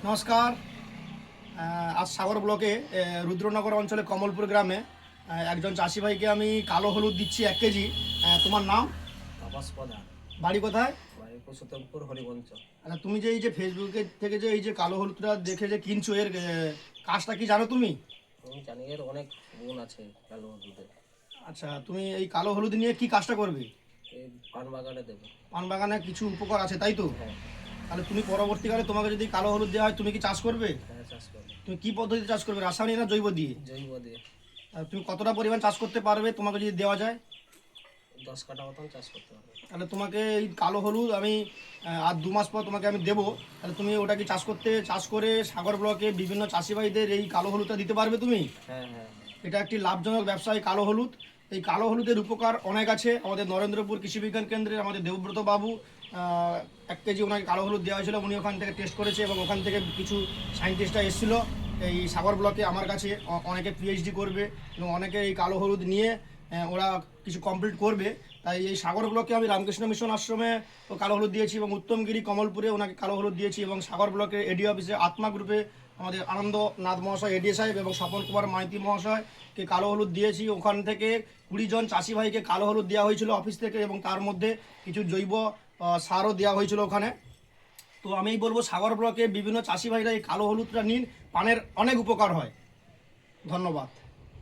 নমস্কার। আজ সাগর ব্লকে রুদ্রনগর অঞ্চলে কমলপুর গ্রামে একজন চাষি ভাইকে আমি কালো হলুদ দিচ্ছি 1 কেজি। তোমার নাম? তাপস প্রধান। বাড়ি কোথায়? বাড়ি পুরুষোত্তমপুর, হরিবঞ্চ। আচ্ছা, তুমি যে এই যে ফেসবুকে থেকে যে এই যে কালো হলুদটা দেখে যে কিনছো, এর কাজটা কি জানো তুমি? আমি জানি এর অনেক গুণ আছে কালো হলুদের। আচ্ছা, তুমি এই কালো হলুদ নিয়ে কি কাজটা করবে? এই পান বাগানে দেবো। পান বাগানে কিছু উপকার আছে, তাই তো? হ্যাঁ। তাহলে তুমি পরবর্তীকালে তোমাকে যদি কালো হলুদ দেওয়া হয়, তুমি কি চাষ করবে? হ্যাঁ, চাষ করবো। তুমি কি পদ্ধতিতে চাষ করবে, রাসায়নিক না জৈব দিয়ে? জৈব দিয়ে। আর তুমি কতটা পরিমাণ চাষ করতে পারবে তোমাকে যদি দেওয়া যায়? 10 কাঠা মতন চাষ করতে পারবো। তাহলে তোমাকে এই কালো হলুদ আমি আর 2 মাস পর তোমাকে আমি দেবো। তাহলে তুমি ওটা কি চাষ করে সাগর ব্লকে বিভিন্ন চাষি ভাইদের এই কালো হলুদটা দিতে পারবে তুমি? হ্যাঁ, হ্যাঁ। এটা একটি লাভজনক ব্যবসা এই কালো হলুদ। এই কালো হলুদের উপকার অনেক আছে। আমাদের নরেন্দ্রপুর কৃষি বিজ্ঞান কেন্দ্রে আমাদের দেবব্রত বাবু 1 কেজি ওনাকে কালো হলুদ দেওয়া হয়েছিল। উনি ওখান থেকে টেস্ট করেছে এবং ওখান থেকে কিছু সায়েন্টিস্টরা এসেছিল এই সাগর ব্লকে আমার কাছে। অনেকে পিএইচডি করবে এবং অনেকে এই কালো হলুদ নিয়ে ওরা কিছু কমপ্লিট করবে। তাই এই সাগর ব্লকে আমি রামকৃষ্ণ মিশন আশ্রমে ও কালো হলুদ দিয়েছি এবং উত্তমগিরি কমলপুরে ওনাকে কালো হলুদ দিয়েছি এবং সাগর ব্লকের এডি অফিসে আত্মা গ্রুপে আমাদের আনন্দনাথ মহাশয় এডি সাহেব এবং স্বপন কুমার মাইতি মহাশয়কে কালো হলুদ দিয়েছি। ওখান থেকে 20 জন চাষি ভাইকে কালো হলুদ দেওয়া হয়েছিল অফিস থেকে এবং তার মধ্যে কিছু জৈব সারও দেওয়া হয়েছিল ওখানে। তো আমি বলবো সাগর ব্লকে বিভিন্ন চাষি ভাইরা এই কালো হলুদটা নিন, পানের অনেক উপকার হয়। ধন্যবাদ।